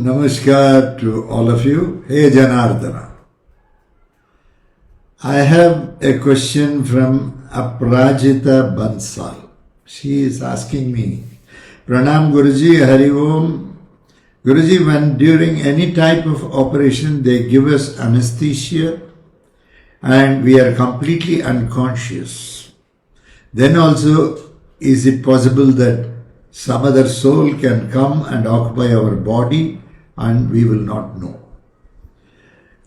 Namaskar to all of you. Hey Janardana. I have a question from Aprajita Bansal. She is asking me, Pranam Guruji, Hari Om. Guruji, when during any type of operation they give us anesthesia and we are completely unconscious, then also is it possible that some other soul can come and occupy our body and we will not know?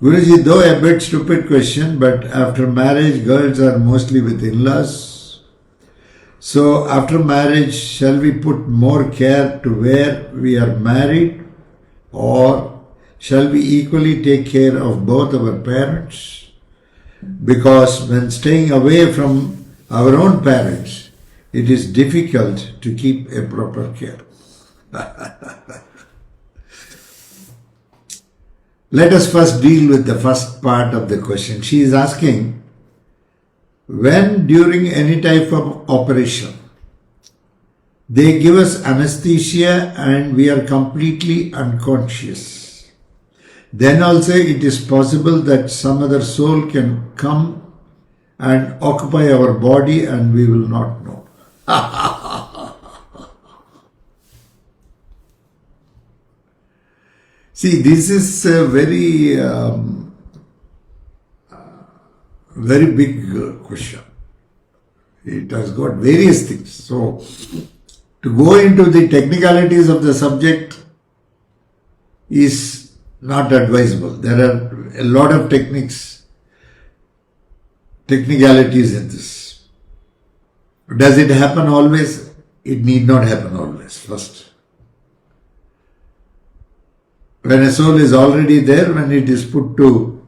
Guruji, though a bit stupid question, but after marriage girls are mostly with in-laws. So after marriage, shall we put more care to where we are married, or shall we equally take care of both our parents? Because when staying away from our own parents, it is difficult to keep a proper care. Let us first deal with the first part of the question. She is asking, when during any type of operation, they give us anesthesia and we are completely unconscious, then also it is possible that some other soul can come and occupy our body and we will not know. See, this is a very big question. It has got various things. So, to go into the technicalities of the subject is not advisable. There are a lot of technicalities in this. Does it happen always? It need not happen always, first. When a soul is already there, when it is put to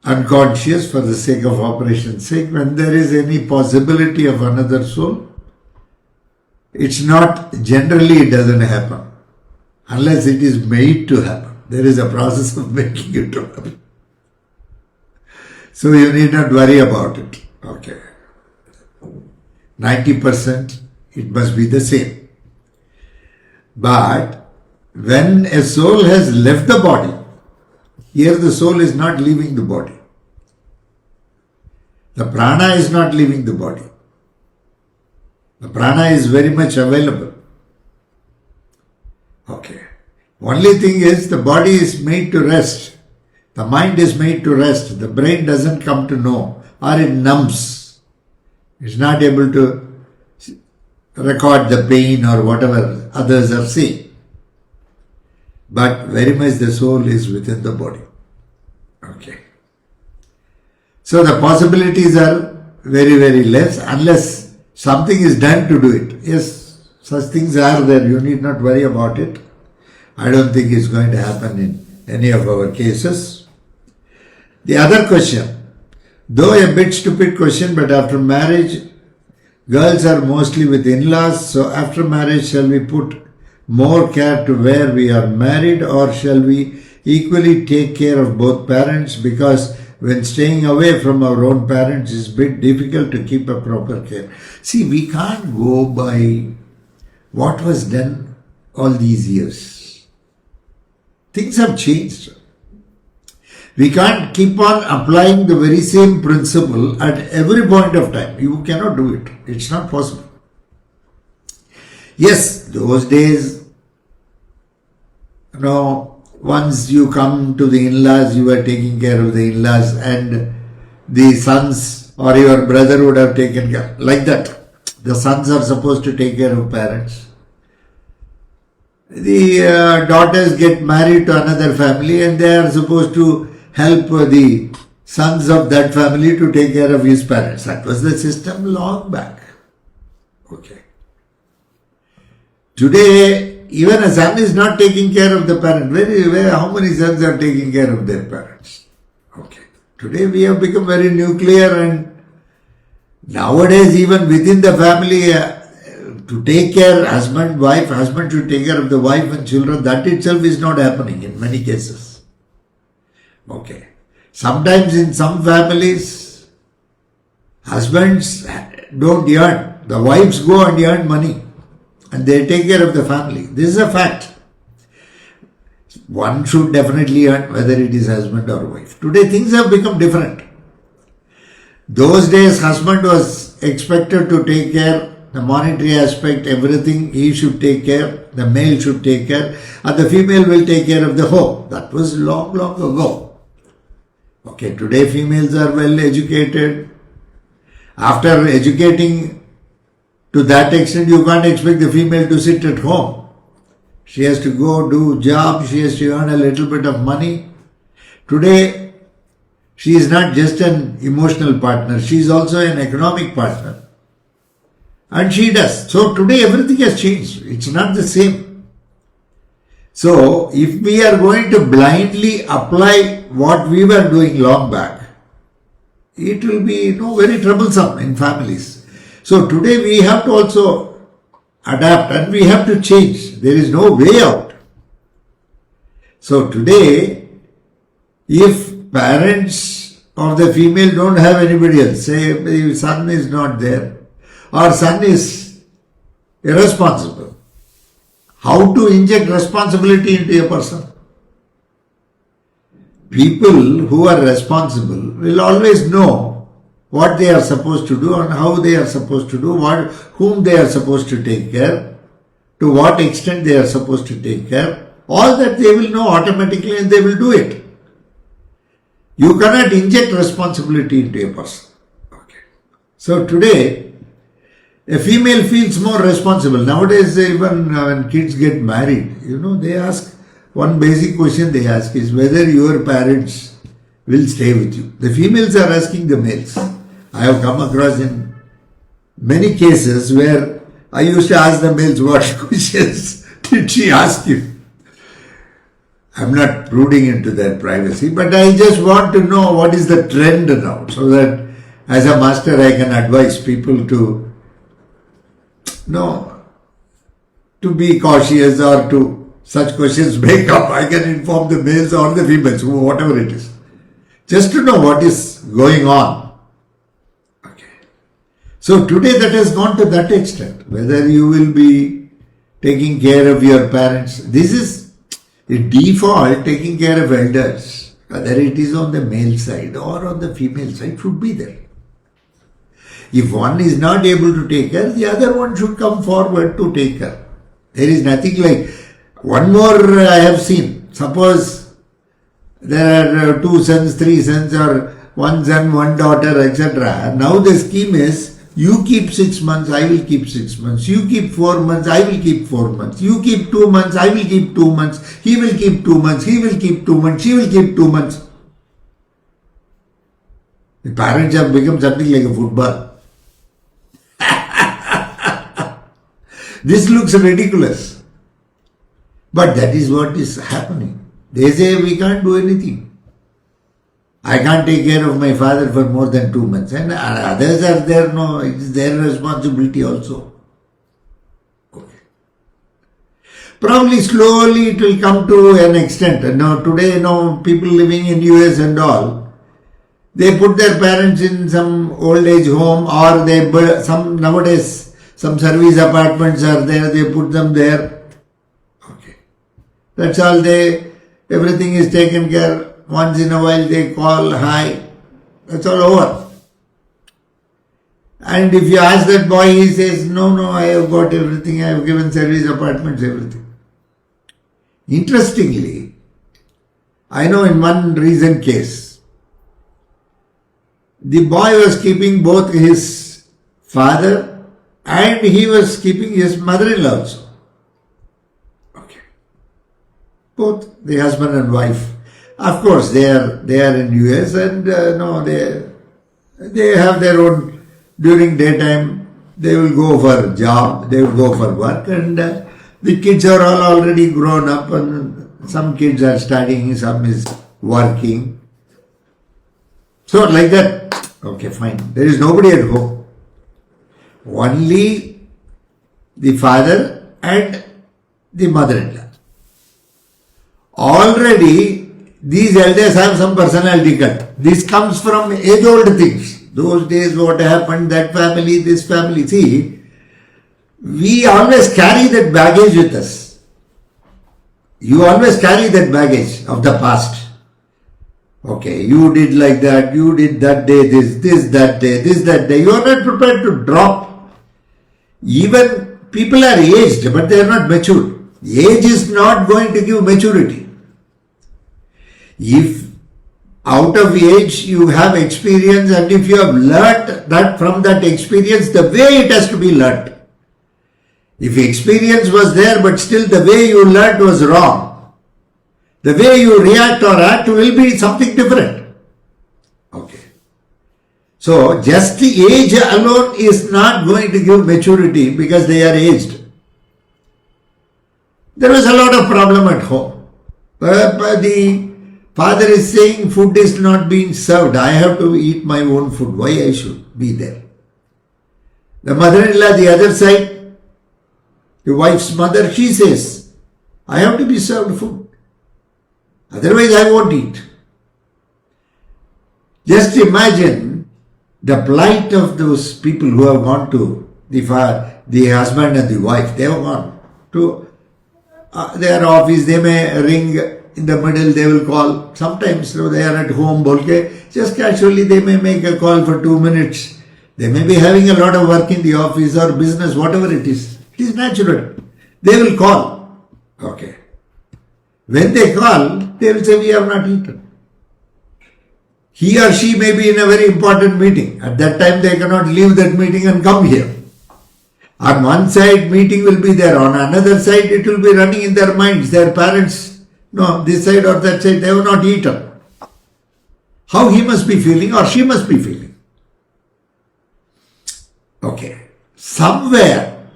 unconscious for the sake of operation's sake, when there is any possibility of another soul, it's not, generally it doesn't happen. Unless it is made to happen. There is a process of making it to happen. So you need not worry about it. Okay. 90% it must be the same. But when a soul has left the body, here the soul is not leaving the body. The prana is not leaving the body. The prana is very much available. Okay. Only thing is the body is made to rest. The mind is made to rest. The brain doesn't come to know, or it numbs. It's not able to record the pain or whatever others are saying. But very much the soul is within the body. Okay. So the possibilities are very, very less unless something is done to do it. Yes, such things are there. You need not worry about it. I don't think it's going to happen in any of our cases. The other question, though a bit stupid question, but after marriage, girls are mostly with in-laws. So after marriage, shall we put more care to where we are married, or shall we equally take care of both parents? Because when staying away from our own parents is a bit difficult to keep a proper care. See, we can't go by what was done all these years. Things have changed. We can't keep on applying the very same principle at every point of time. You cannot do it. It's not possible. Yes, those days, once you come to the in-laws, you are taking care of the in-laws, and the sons or your brother would have taken care. Like that. The sons are supposed to take care of parents. The daughters get married to another family and they are supposed to help the sons of that family to take care of his parents. That was the system long back. Okay. Today, even a son is not taking care of the parent. How many sons are taking care of their parents? Okay. Today we have become very nuclear, and nowadays even within the family, to take care, husband should take care of the wife and children. That itself is not happening in many cases. Okay. Sometimes in some families, husbands don't earn. The wives go and earn money and they take care of the family. This is a fact. One should definitely earn, whether it is husband or wife. Today things have become different. Those days husband was expected to take care, the monetary aspect, everything he should take care, the male should take care, and the female will take care of the home. That was long, long ago. Okay, today females are well educated. After educating to that extent, you can't expect the female to sit at home. She has to go do job, she has to earn a little bit of money. Today, she is not just an emotional partner, she is also an economic partner. And she does. So today everything has changed. It's not the same. So if we are going to blindly apply what we were doing long back, it will be very troublesome in families. So today we have to also adapt and we have to change. There is no way out. So today, if parents of the female don't have anybody else, say the son is not there or son is irresponsible, how to inject responsibility into a person? People who are responsible will always know what they are supposed to do and how they are supposed to do, whom they are supposed to take care, to what extent they are supposed to take care. All that they will know automatically and they will do it. You cannot inject responsibility into a person. Okay. So today, a female feels more responsible. Nowadays, even when kids get married, they ask, one basic question they ask is whether your parents will stay with you. The females are asking the males. I have come across in many cases where I used to ask the males, what questions did she ask you? I'm not brooding into their privacy, but I just want to know what is the trend now, so that as a master I can advise people to be cautious, or to such questions may come, I can inform the males or the females, whatever it is, just to know what is going on. Okay. So today that has gone to that extent, whether you will be taking care of your parents. This is a default, taking care of elders, whether it is on the male side or on the female side, should be there. If one is not able to take care, the other one should come forward to take care. There is nothing like, one more I have seen, suppose there are 2 sons, 3 sons, or 1 son, 1 daughter, etc. Now the scheme is, you keep 6 months, I will keep 6 months. You keep 4 months, I will keep 4 months. You keep 2 months, I will keep 2 months. He will keep 2 months, he will keep 2 months, she will keep 2 months. The parents have become something like a football. This looks ridiculous. But that is what is happening. They say we can't do anything. I can't take care of my father for more than 2 months. And others are there, no, it's their responsibility also. Okay. Probably slowly it will come to an extent. Now today, people living in US and all, they put their parents in some old age home, or nowadays some service apartments are there, they put them there. Okay. That's all, everything is taken care. Once in a while they call, hi, that's all over. And if you ask that boy, he says, no, I have got everything, I have given service apartments, everything. Interestingly, I know in one recent case, the boy was keeping both his father and he was keeping his mother-in-law also. Okay. Both the husband and wife. Of course, they are in US and they have their own, during daytime, they will go for job, they will go for work, and the kids are all already grown up, and some kids are studying, some is working. So like that, okay, fine. There is nobody at home. Only the father and the mother-in-law. Already these elders have some personality cult. This comes from age-old things. Those days what happened, that family, this family. See, we always carry that baggage with us. You always carry that baggage of the past. Okay, you did like that, you did that day, this, that day, this, that day. You are not prepared to drop. Even people are aged, but they are not matured. Age is not going to give maturity. If out of age you have experience, and if you have learnt that from that experience, the way it has to be learnt. If experience was there, but still the way you learnt was wrong, the way you react or act will be something different. Okay. So, just the age alone is not going to give maturity because they are aged. There was a lot of problem at home. But the father is saying food is not being served. I have to eat my own food. Why I should be there? The mother-in-law, the other side, the wife's mother, she says, I have to be served food. Otherwise I won't eat. Just imagine the plight of those people who have gone to the husband and the wife. They have gone to their office. They may ring in the middle, they will call. Sometimes they are at home, just casually they may make a call for 2 minutes. They may be having a lot of work in the office or business, whatever it is. It is natural. They will call. Okay. When they call, they will say, we have not eaten. He or she may be in a very important meeting. At that time, they cannot leave that meeting and come here. On one side, meeting will be there. On another side, it will be running in their minds. Their parents, no, this side or that side, they have not eaten. How he must be feeling or she must be feeling. Okay. Somewhere,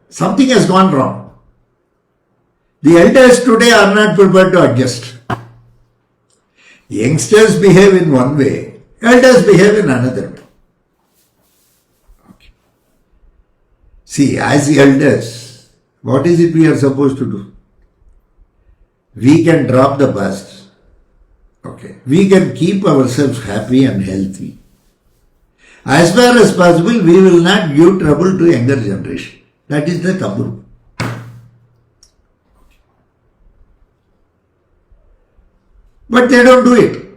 something has gone wrong. The elders today are not prepared to adjust. Youngsters behave in one way, elders behave in another way. Okay. See, as elders, what is it we are supposed to do? We can drop the past. Okay. We can keep ourselves happy and healthy. As far as possible, we will not give trouble to younger generation. That is the taboo. But they don't do it.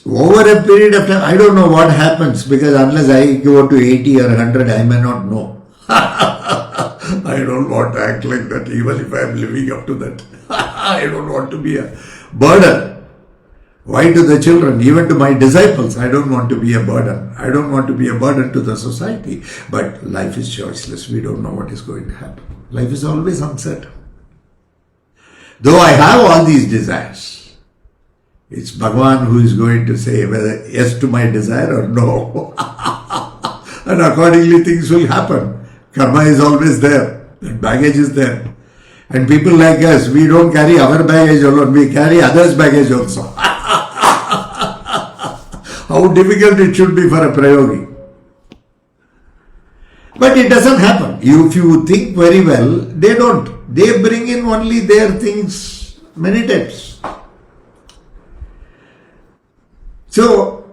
Over a period of time, I don't know what happens, because unless I go to 80 or 100, I may not know. I don't want to act like that, even if I am living up to that. I don't want to be a burden. Why to the children, even to my disciples, I don't want to be a burden. I don't want to be a burden to the society. But life is choiceless. We don't know what is going to happen. Life is always uncertain. Though I have all these desires, it's Bhagavan who is going to say whether yes to my desire or no. And accordingly things will happen. Karma is always there. That baggage is there. And people like us, we don't carry our baggage alone, we carry others' baggage also. How difficult it should be for a prayogi. But it doesn't happen. If you think very well, they don't. They bring in only their things many times. So,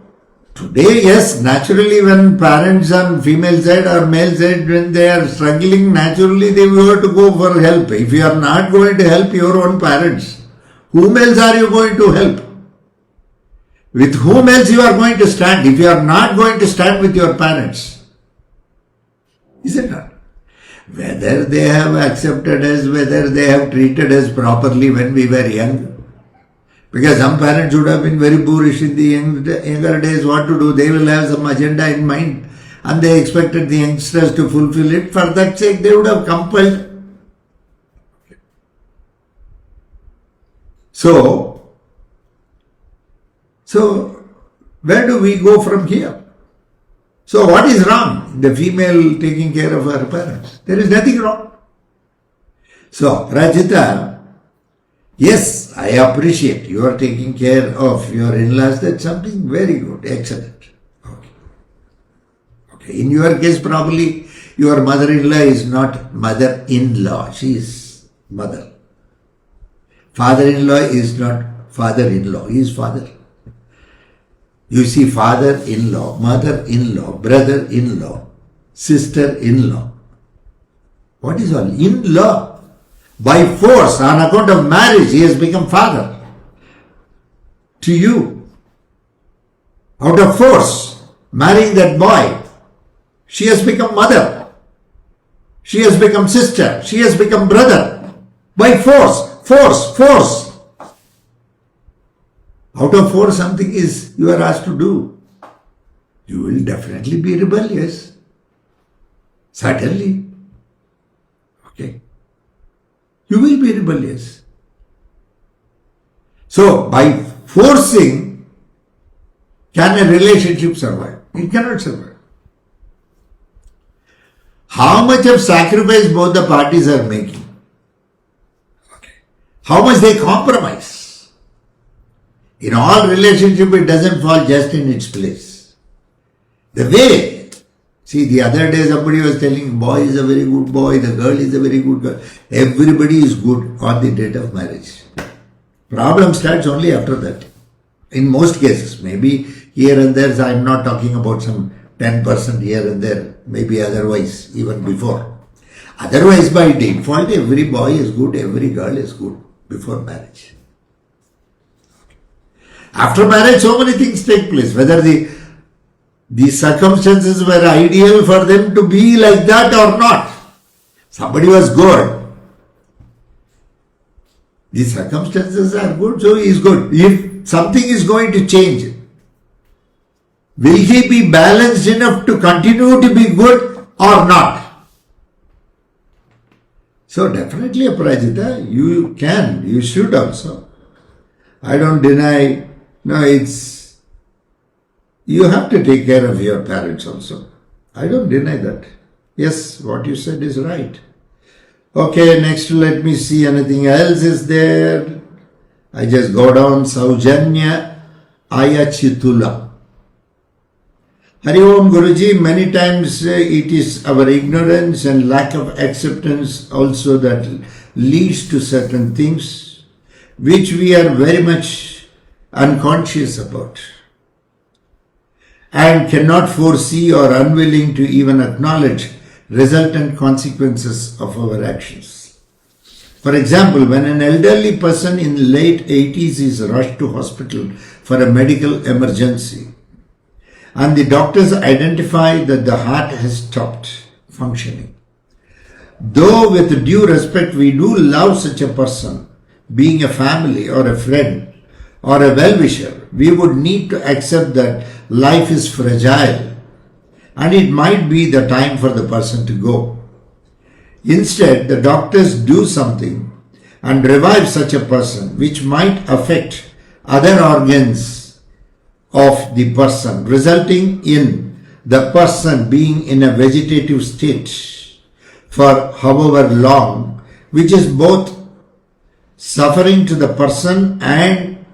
today, yes, naturally when parents on female side or male side, when they are struggling, naturally they will have to go for help. If you are not going to help your own parents, whom else are you going to help? With whom else you are going to stand if you are not going to stand with your parents? Is it not? Whether they have accepted us, whether they have treated us properly when we were young. Because some parents would have been very boorish in the younger days, what to do. They will have some agenda in mind and they expected the youngsters to fulfill it. For that sake, they would have compelled. So, where do we go from here? So, what is wrong? The female taking care of her parents. There is nothing wrong. So, Rajita, yes, I appreciate you are taking care of your in-laws. That's something very good, excellent. Okay. In your case, probably your mother-in-law is not mother-in-law. She is mother. Father-in-law is not father-in-law. He is father. You see, father-in-law, mother-in-law, brother-in-law, sister-in-law. What is all? In-law. By force, on account of marriage, he has become father to you. Out of force, marrying that boy, she has become mother. She has become sister. She has become brother. By force. Out of force, something is you are asked to do. You will definitely be rebellious. Certainly. Okay. You will be rebellious. So, by forcing, can a relationship survive? It cannot survive. How much of sacrifice both the parties are making? Okay. How much they compromise? In all relationship, it doesn't fall just in its place. The way, see, the other day somebody was telling, boy is a very good boy, the girl is a very good girl. Everybody is good on the date of marriage. Problem starts only after that. In most cases, maybe here and there, I am not talking about some 10% here and there, maybe otherwise, even before. Otherwise, by default, every boy is good, every girl is good before marriage. After marriage, so many things take place. Whether the circumstances were ideal for them to be like that or not. Somebody was good. The circumstances are good, so he is good. If something is going to change, will he be balanced enough to continue to be good or not? So definitely, Aparajita, you should also. I don't deny, you have to take care of your parents also. I don't deny that. Yes, what you said is right. Okay, next let me see anything else is there. I just go down. Saujanya Ayachitula. Hari Om Guruji, many times it is our ignorance and lack of acceptance also that leads to certain things which we are very much unconscious about and cannot foresee or unwilling to even acknowledge resultant consequences of our actions. For example, when an elderly person in late 80s is rushed to hospital for a medical emergency and the doctors identify that the heart has stopped functioning, though with due respect we do love such a person, being a family or a friend or a well-wisher, we would need to accept that life is fragile and it might be the time for the person to go. Instead, the doctors do something and revive such a person which might affect other organs of the person, resulting in the person being in a vegetative state for however long, which is both suffering to the person and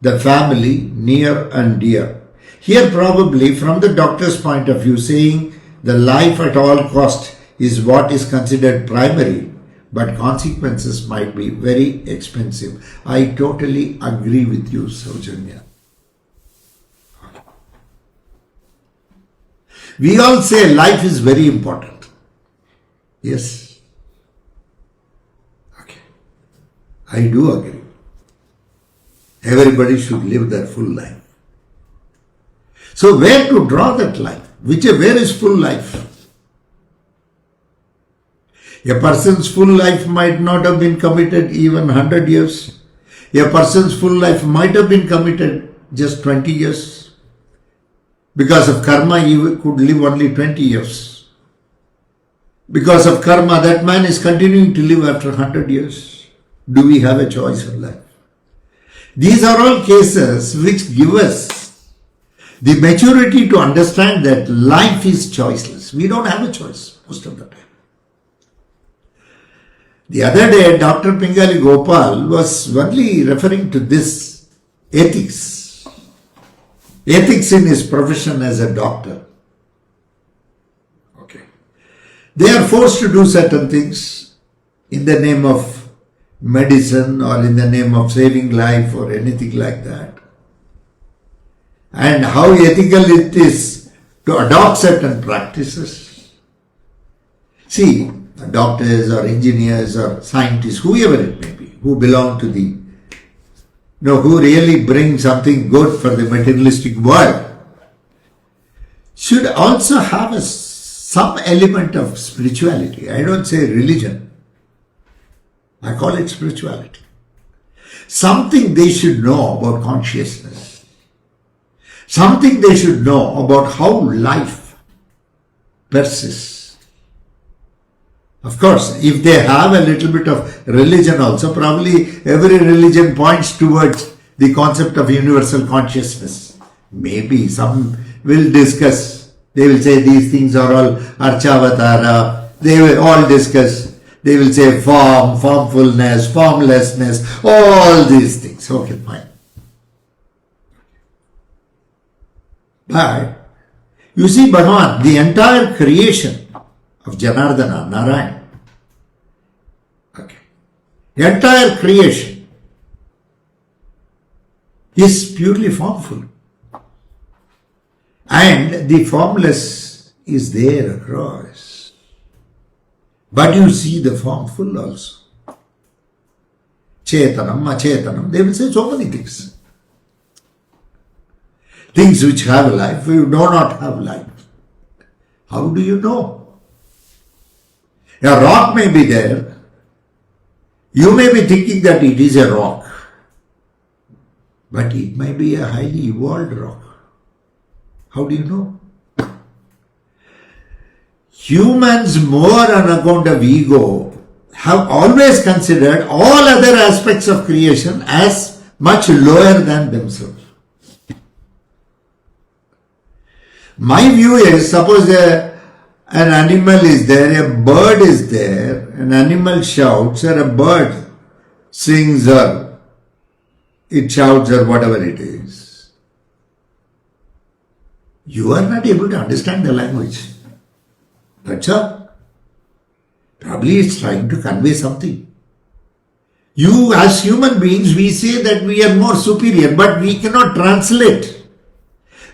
the family near and dear. Here probably from the doctor's point of view saying the life at all cost is what is considered primary, but consequences might be very expensive. I totally agree with you, Saujanya. We all say life is very important. Yes. Okay. I do agree. Everybody should live their full life. So where to draw that line? Where is full life? A person's full life might not have been committed even 100 years. A person's full life might have been committed just 20 years. Because of karma, he could live only 20 years. Because of karma, that man is continuing to live after 100 years. Do we have a choice in life? These are all cases which give us the maturity to understand that life is choiceless. We don't have a choice most of the time. The other day, Dr. Pingali Gopal was only referring to this ethics. Ethics in his profession as a doctor. Okay. They are forced to do certain things in the name of medicine or in the name of saving life or anything like that. And how ethical it is to adopt certain practices. See, doctors or engineers or scientists, whoever it may be, who belong to the, who really bring something good for the materialistic world, should also have some element of spirituality. I don't say religion. I call it spirituality. Something they should know about consciousness. Something they should know about how life persists. Of course, if they have a little bit of religion also, probably every religion points towards the concept of universal consciousness. Maybe some will discuss. They will say these things are all Archavatara. They will all discuss. They will say form, formfulness, formlessness, all these things. Okay, fine. But you see, Bhagavan, the entire creation of Janardana, Narayan, the entire creation is purely formful. And the formless is there across. But you see the formful also. Chetanam, Achetanam, they will say so many things. Things which have life, you do not have life. How do you know? A rock may be there. You may be thinking that it is a rock. But it may be a highly evolved rock. How do you know? Humans, more on account of ego, have always considered all other aspects of creation as much lower than themselves. My view is, suppose an animal is there, a bird is there, an animal shouts, or a bird sings, or it shouts, or whatever it is. You are not able to understand the language. That's all. Probably it's trying to convey something. You, as human beings, we say that we are more superior, but we cannot translate.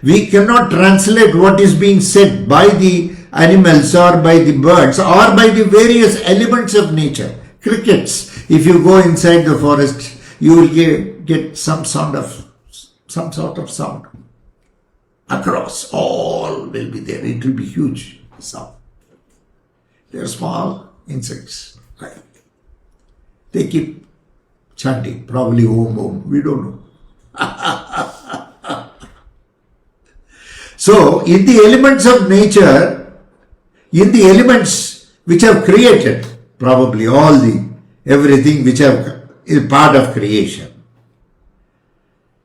We cannot translate what is being said by the animals or by the birds or by the various elements of nature. Crickets, if you go inside the forest, you will get some sort of sound. Across, all will be there. It will be huge sound. They are small insects. Right? They keep chanting, probably Om Om, we don't know. So, in the elements of nature, in the elements which have created, probably everything which is part of creation,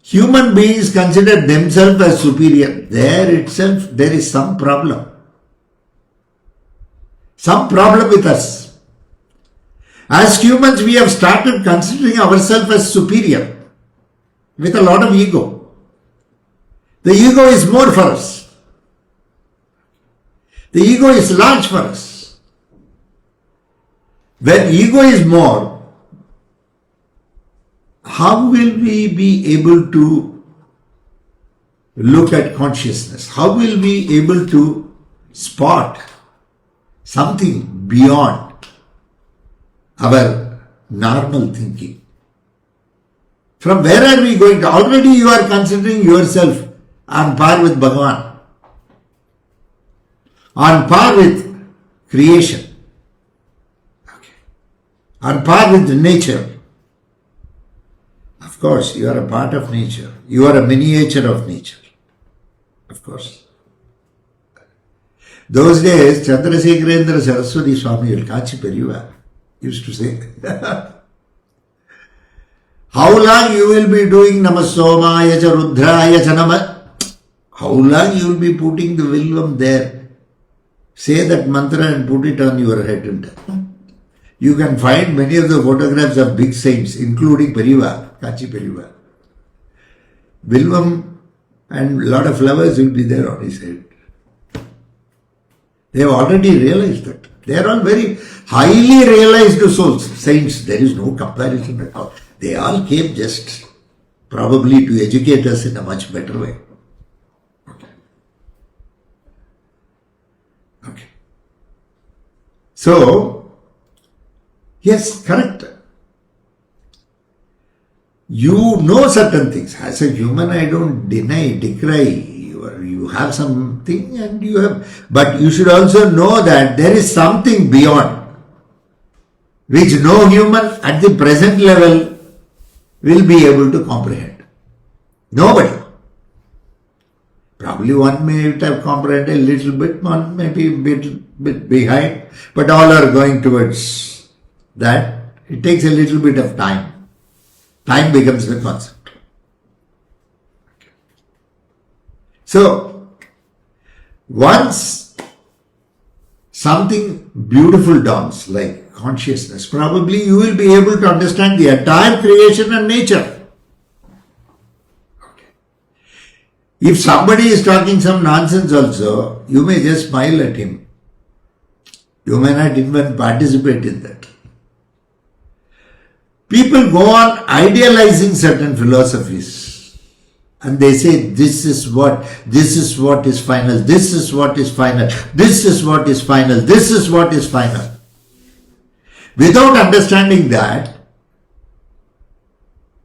human beings consider themselves as superior. There itself, there is some problem. Some problem with us. As humans, we have started considering ourselves as superior with a lot of ego. The ego is more for us. The ego is large for us. When ego is more, how will we be able to look at consciousness? How will we be able to spot something beyond our normal thinking? From where are we going to? Already you are considering yourself on par with Bhagavan, on par with creation, on par with nature. Of course, you are a part of nature. You are a miniature of nature. Of course. Those days, Chandrasekharendra Saraswati Swami, Kachi Periva, used to say, how long you will be doing Namasomaya cha Rudraya cha Nama? How long you will be putting the Vilvam there? Say that mantra and put it on your head. You can find many of the photographs of big saints, including Periva, Kachi Periva. Vilvam and a lot of flowers will be there on his head. They have already realized that. They are all very highly realized souls, saints. There is no comparison at all. They all came just probably to educate us in a much better way. Okay. So, Yes, correct. You know certain things. As a human, I don't deny, decry. You have something and you have, but you should also know that there is something beyond, which no human at the present level will be able to comprehend. Nobody. Probably one may have comprehended a little bit, one may be a bit behind, but all are going towards that. It takes a little bit of time. Time becomes the concept. So, once something beautiful dawns, like consciousness, probably you will be able to understand the entire creation and nature. If somebody is talking some nonsense also, you may just smile at him. You may not even participate in that. People go on idealizing certain philosophies and they say this is what is final, this is what is final, this is what is final, this is what is final. Without understanding that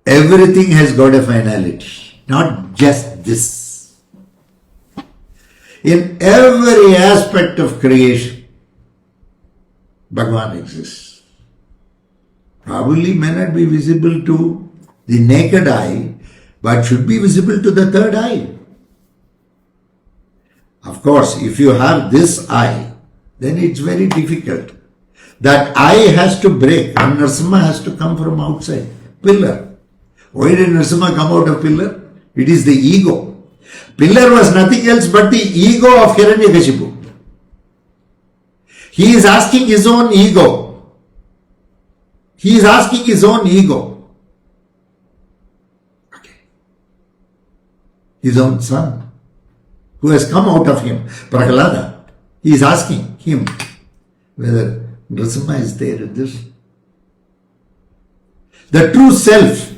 everything has got a finality, not just this. In every aspect of creation, Bhagavan exists. Probably may not be visible to the naked eye, but should be visible to the third eye. Of course, if you have this eye, then it's very difficult. That eye has to break and Narasimha has to come from outside. Pillar. Why did Narasimha come out of pillar? It is the ego. Pillar was nothing else but the ego of Hiranyakashipu. He is asking his own ego. He is asking his own ego. Okay. His own son, who has come out of him, Prahlada, he is asking him whether Narasimha is there in this. The true self,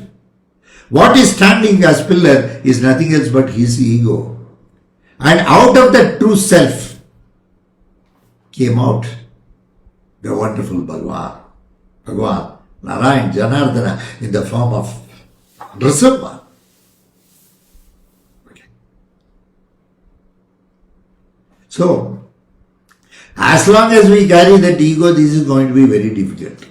what is standing as pillar is nothing else but his ego. And out of that true self came out the wonderful Bhagavan, Narayan, Janardana in the form of Narasimha. Okay. So, as long as we carry that ego, this is going to be very difficult.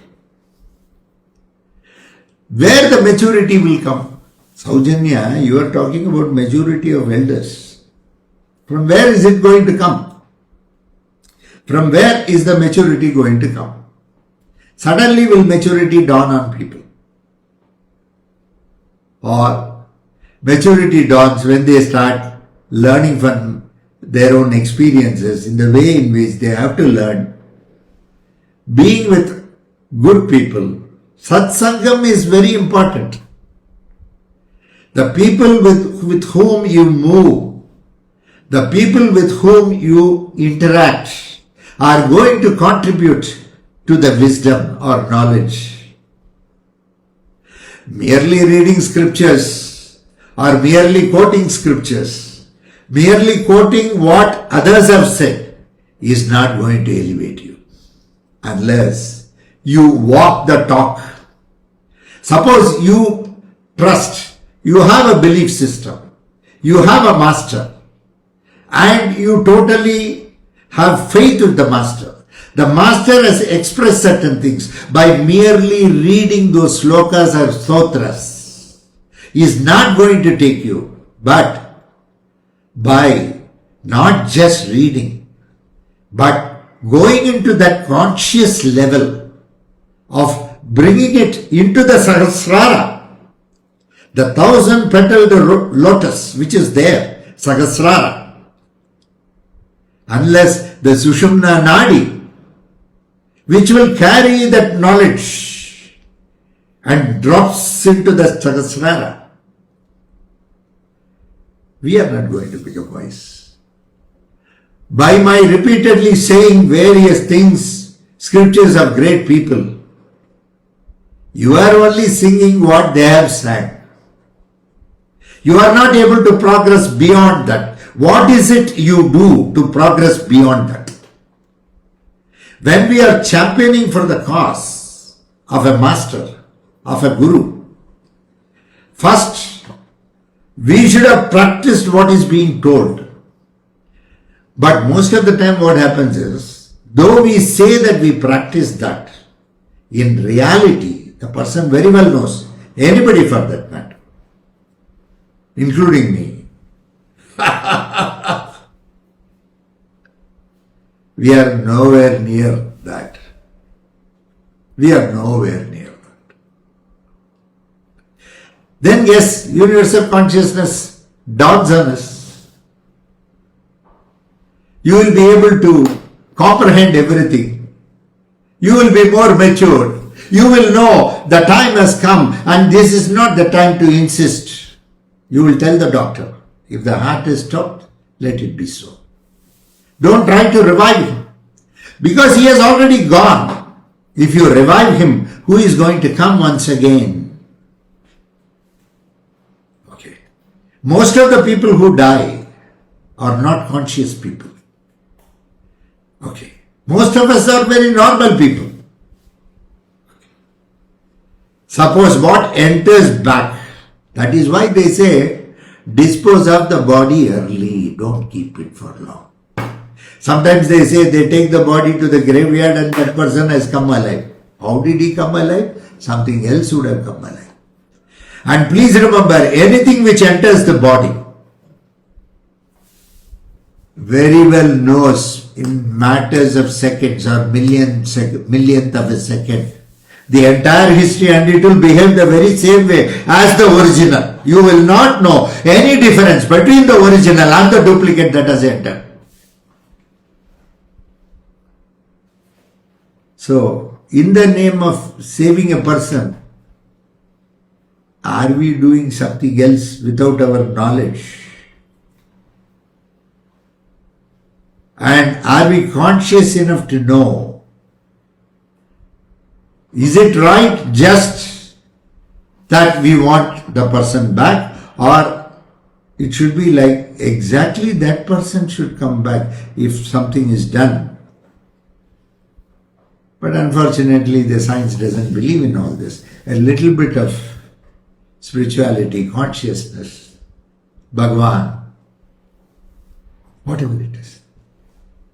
Where the maturity will come? Saujanya, you are talking about maturity of elders. From where is it going to come? From where is the maturity going to come? Suddenly will maturity dawn on people? Or maturity dawns when they start learning from their own experiences in the way in which they have to learn. Being with good people, Satsangam is very important. The people with whom you move, the people with whom you interact are going to contribute to the wisdom or knowledge. Merely reading scriptures or merely quoting scriptures, merely quoting what others have said is not going to elevate you unless you walk the talk. Suppose you trust, you have a belief system, you have a master, and you totally have faith with the master. The master has expressed certain things by merely reading those slokas or stotras. He is not going to take you, but by not just reading, but going into that conscious level of bringing it into the Sahasrara, the 1,000-petaled lotus which is there, Sahasrara, unless the Sushumna Nadi, which will carry that knowledge and drops into the Sahasrara, we are not going to become wise. By my repeatedly saying various things, scriptures of great people, you are only singing what they have sang. You are not able to progress beyond that. What is it you do to progress beyond that? When we are championing for the cause, of a master, of a guru. First, we should have practiced what is being told. But most of the time what happens is, though we say that we practice that, in reality, the person very well knows, anybody for that matter, including me, we are nowhere near that. We are nowhere near that. Then yes, universal consciousness dawns on us. You will be able to comprehend everything. You will be more matured. You will know the time has come and this is not the time to insist. You will tell the doctor, if the heart is stopped, let it be so. Don't try to revive him because he has already gone. If you revive him, who is going to come once again? Okay. Most of the people who die are not conscious people. Okay. Most of us are very normal people. Suppose what enters back, that is why they say, dispose of the body early, don't keep it for long. Sometimes they say they take the body to the graveyard and that person has come alive. How did he come alive? Something else would have come alive. And please remember, anything which enters the body very well knows in matters of seconds or millionth of a second the entire history, and it will behave the very same way as the original. You will not know any difference between the original and the duplicate that has entered. So, in the name of saving a person, are we doing something else without our knowledge? And are we conscious enough to know, is it right just that we want the person back, or it should be like exactly that person should come back if something is done? But unfortunately the science doesn't believe in all this. A little bit of spirituality, consciousness, Bhagwan, whatever it is,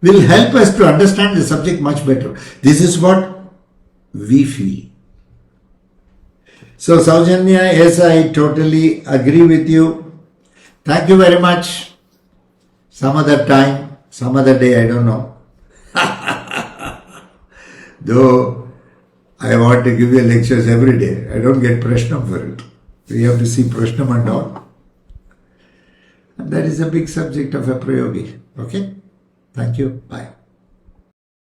will help us to understand the subject much better. This is what we feel. So Saujanya, yes, I totally agree with you. Thank you very much. Some other time, some other day, I don't know. Though I want to give you lectures every day, I don't get Prashnam for it. We have to see Prashnam and all. And that is a big subject of a prayogi. Okay? Thank you. Bye.